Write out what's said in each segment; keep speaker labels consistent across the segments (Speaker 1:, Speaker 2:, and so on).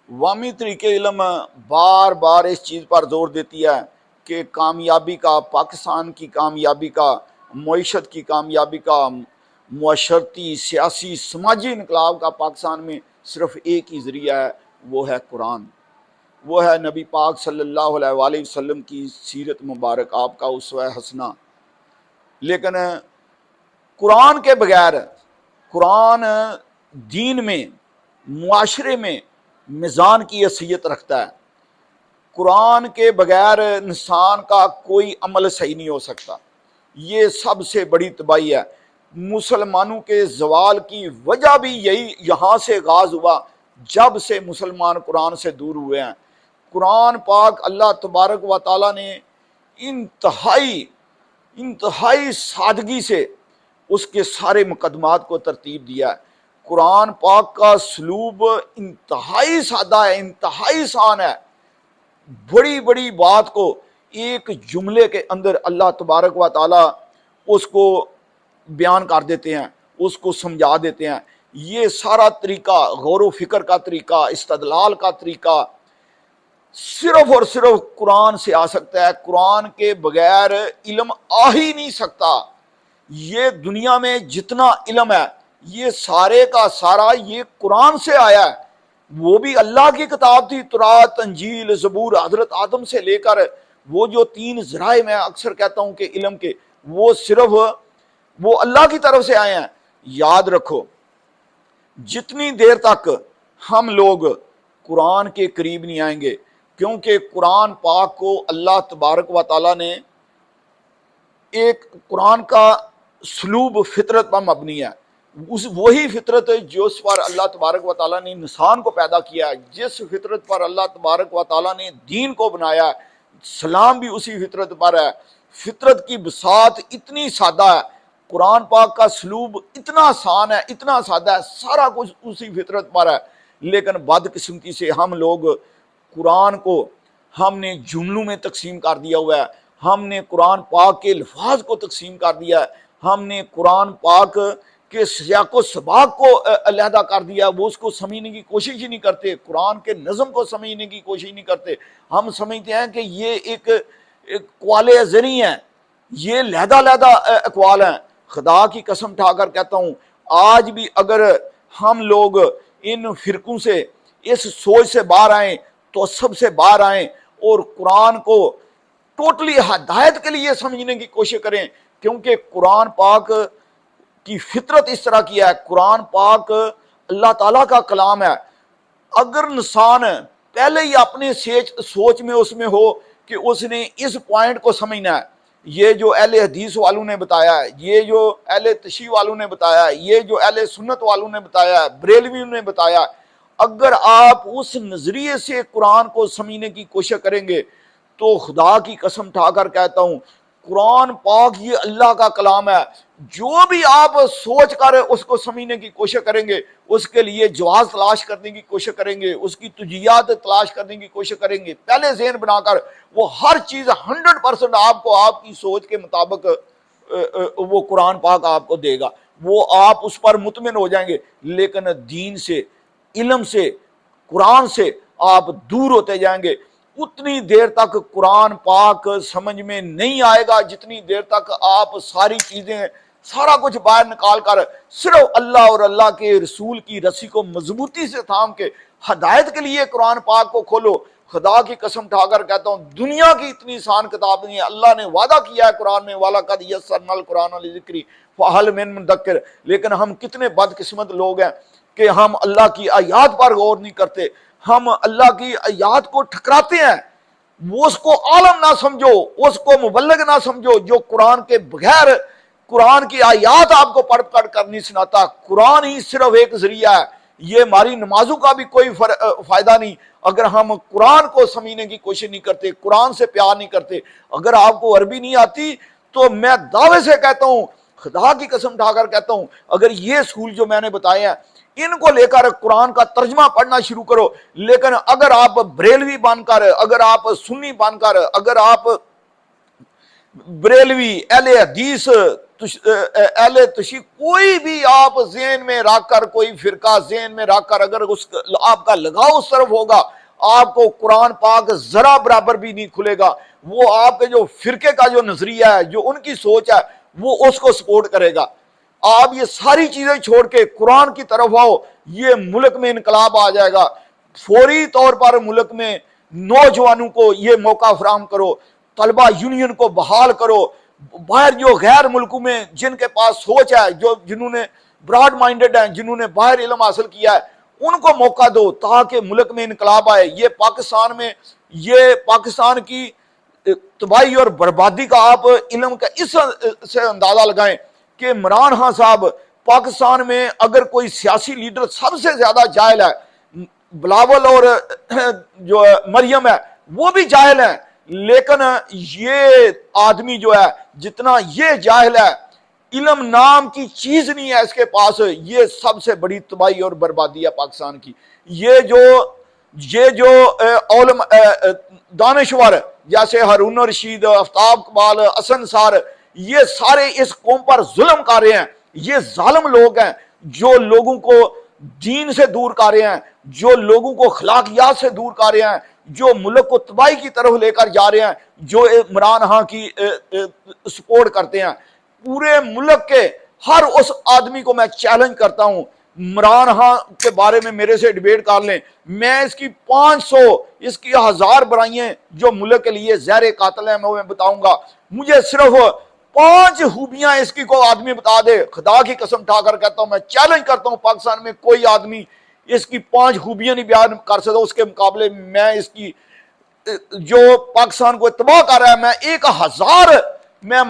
Speaker 1: वामी तरीके इल्म बार बार इस चीज़ पर जोर देती है कि कामयाबी का, पाकिस्तान की कामयाबी का, मईशत की कामयाबी का, मुअशरती सियासी समाजी इनकलाब का पाकिस्तान में सिर्फ एक ही ज़रिया है, वो है कुरान। वो है नबी पाक सल्लल्लाहु अलैहि वसल्लम की सीरत मुबारक, आपका उसवा हसना। लेकिन कुरान के बगैर, कुरान दीन में, मुआशरे में मिज़ान की हैसियत रखता है। कुरान के बगैर इंसान का कोई अमल सही नहीं हो सकता। ये सबसे बड़ी तबाही है। मुसलमानों के जवाल की वजह भी यही यहाँ से आगाज हुआ, जब से मुसलमान कुरान से दूर हुए हैं। कुरान पाक अल्लाह तबारक व ताला ने इंतहाई इंतहाई सादगी से उसके सारे मुकदमात को तरतीब दिया है। कुरान पाक का सलूब इंतहाई सादा है, इंतहाई आसान है। बड़ी बड़ी बात को एक जुमले के अंदर अल्लाह तबारक व ताला उसको बयान कर देते हैं, उसको समझा देते हैं। ये सारा तरीका, गौर व फिक्र का तरीका, इस्तदलाल का तरीका सिर्फ और सिर्फ कुरान से आ सकता है। कुरान के बगैर इल्म आ ही नहीं सकता। ये दुनिया में जितना इल्म है, ये सारे का सारा ये कुरान से आया है। वो भी अल्लाह की किताब थी, तुरात, अंजील, ज़बूर, हजरत आदम से लेकर वो जो 3 ज़राए मैं अक्सर कहता हूं कि इल्म के, वो सिर्फ वो अल्लाह की तरफ से आए हैं। याद रखो, जितनी देर तक हम लोग कुरान के करीब नहीं आएंगे, क्योंकि कुरान पाक को अल्लाह तबारक व ताला ने एक कुरान का सलूब फितरत पर मबनी है। उस वही फितरत जिस पर अल्लाह तबारक व ताला ने इंसान को पैदा किया है, जिस फितरत पर अल्लाह तबारक व ताला ने दीन को बनाया है, सलाम भी उसी फितरत पर है। फितरत की बसात इतनी सादा है, कुरान पाक का सलूब इतना आसान है, इतना सादा है, सारा कुछ उसी फितरत पर है। लेकिन बदकिस्मती से हम लोग कुरान को हमने जुमलों में तकसीम कर दिया हुआ है, हमने कुरान पाक के अल्फाज को तकसीम कर दिया है, हमने कुरान पाक के सियाको सबाक को अलहदा कर दिया। वो उसको समझने की कोशिश ही नहीं करते, कुरान के नज़म को समझने की कोशिश नहीं करते। हम समझते हैं कि ये एक अक़वाल अज़री हैं, ये लहदा लहदा अक़वाल हैं। खुदा की कसम ठाकर कहता हूँ, आज भी अगर हम लोग इन फिरकों से, इस सोच से बाहर आए, तो सबसे बाहर आए और कुरान को टोटली हदायत के लिए समझने की कोशिश करें। क्योंकि कुरान पाक की फितरत इस तरह की है। कुरान पाक अल्लाह ताला का कलाम है। अगर इंसान पहले ही अपने सोच में उसमें हो कि उसने इस पॉइंट को समझना है, ये जो अहले हदीस वालों ने बताया है, ये जो अहले तशरीह वालों ने बताया है, ये जो अहले सुन्नत वालों ने बताया है, बरेलवियों ने बताया, अगर आप उस नजरिए से कुरान को समझने की कोशिश करेंगे, तो खुदा की कसम ठाकर कहता हूं, कुरान पाक ये अल्लाह का कलाम है। जो भी आप सोच कर उसको समझने की कोशिश करेंगे, उसके लिए जवाब तलाश करने की कोशिश करेंगे, उसकी तुजियात तलाश करने की कोशिश करेंगे, पहले ज़हन बनाकर, वो हर चीज़ 100% आपको आपकी सोच के मुताबिक वो कुरान पाक आपको देगा। वो आप उस पर मुतमिन हो जाएंगे। लेकिन दीन से, इल्म से, कुरान से आप दूर होते जाएंगे। उतनी देर तक कुरान पाक समझ में नहीं आएगा जितनी देर तक आप सारी चीजें, सारा कुछ बाहर निकाल कर सिर्फ अल्लाह और अल्लाह के रसूल की रस्सी को मजबूती से थाम के हदायत के लिए कुरान पाक को खोलो। खुदा की कसम ठाकर कहता हूँ, दुनिया की इतनी आसान किताब नहीं है। अल्लाह ने वादा किया है कुरान में, वाला कद यस्सरनल कुरान लिज़िक्री फहल मिन मुद्दक्किर। लेकिन हम कितने बदकिस्मत लोग हैं कि हम अल्लाह की आयात पर गौर नहीं करते, हम अल्लाह की आयात को ठकराते हैं। वो उसको आलम ना समझो, उसको मुबल्लिग ना समझो, जो कुरान के बगैर कुरान की आयात आपको पढ़ पढ़ कर नहीं सुनाता। कुरान ही सिर्फ एक जरिया है। ये हमारी नमाजों का भी कोई फायदा नहीं अगर हम कुरान को समझने की कोशिश नहीं करते, कुरान से प्यार नहीं करते। अगर आपको अरबी नहीं आती, तो मैं दावे से कहता हूं, खुदा की कसम ठाकर कहता हूं, अगर ये स्कूल जो मैंने बताए हैं, इनको लेकर कुरान का तर्जमा पढ़ना शुरू करो। लेकिन अगर आप बरेलवी बनकर, अगर आप सुन्नी बनकर, अगर आप बरेलवी, अहले हदीस, اہل تشیع کوئی بھی آپ ذہن میں رکھ کر، کوئی فرقہ ذہن میں رکھ کر اگر آپ کا لگاؤ اس طرف ہوگا، آپ کو قرآن پاک ذرا برابر بھی نہیں کھلے گا۔ وہ آپ کے جو فرقے کا جو نظریہ ہے، جو ان کی سوچ ہے، وہ اس کو سپورٹ کرے گا۔ آپ یہ ساری چیزیں چھوڑ کے قرآن کی طرف آؤ، یہ ملک میں انقلاب آ جائے گا۔ فوری طور پر ملک میں نوجوانوں کو یہ موقع فراہم کرو، طلبہ یونین کو بحال کرو، باہر جو غیر ملکوں میں جن کے پاس سوچ ہے، جنہوں نے براڈ مائنڈڈ ہیں، جنہوں نے باہر علم حاصل کیا ہے، ان کو موقع دو تاکہ ملک میں انقلاب آئے۔ یہ پاکستان کی تباہی اور بربادی کا آپ علم کا اس سے اندازہ لگائیں کہ عمران خان صاحب پاکستان میں اگر کوئی سیاسی لیڈر سب سے زیادہ جاہل ہے، بلاول اور جو مریم ہے وہ بھی جاہل ہیں، لیکن یہ آدمی جو ہے جتنا یہ جاہل ہے، علم نام کی چیز نہیں ہے اس کے پاس۔ یہ سب سے بڑی تباہی اور بربادی ہے پاکستان کی۔ یہ جو دانشور جیسے ہارون رشید، آفتاب اقبال، حسن سار، یہ سارے اس قوم پر ظلم کر رہے ہیں۔ یہ ظالم لوگ ہیں جو لوگوں کو دین سے دور کر رہے ہیں، جو لوگوں کو اخلاقیات سے دور کر رہے ہیں، جو ملک کو تباہی کی طرف لے کر جا رہے ہیں، جو عمران خان کی سپورٹ کرتے ہیں۔ پورے ملک کے ہر اس آدمی کو میں چیلنج کرتا ہوں، عمران خان کے بارے میں میرے سے ڈیبیٹ کر لیں، میں اس کی 500 اس کی 1000 برائیاں جو ملک کے لیے زہر قاتل ہیں میں بتاؤں گا۔ مجھے صرف 5 خوبیاں اس کی کوئی آدمی بتا دے، خدا کی قسم اٹھا کر کہتا ہوں، میں چیلنج کرتا ہوں، پاکستان میں کوئی آدمی اس کی 5 خوبیاں نہیں بیان کر سکتا۔ اس کے مقابلے میں اس کی جو پاکستان کو تباہ کر رہا ہے، میں 1000 میں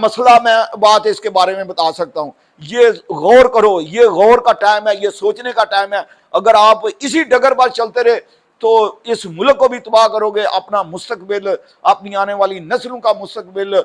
Speaker 1: بات اس کے بارے میں بتا سکتا ہوں۔ یہ غور کرو، یہ غور کا ٹائم ہے، یہ سوچنے کا ٹائم ہے۔ اگر آپ اسی ڈگر پر چلتے رہے تو اس ملک کو بھی تباہ کرو گے، اپنا مستقبل، اپنی آنے والی نسلوں کا مستقبل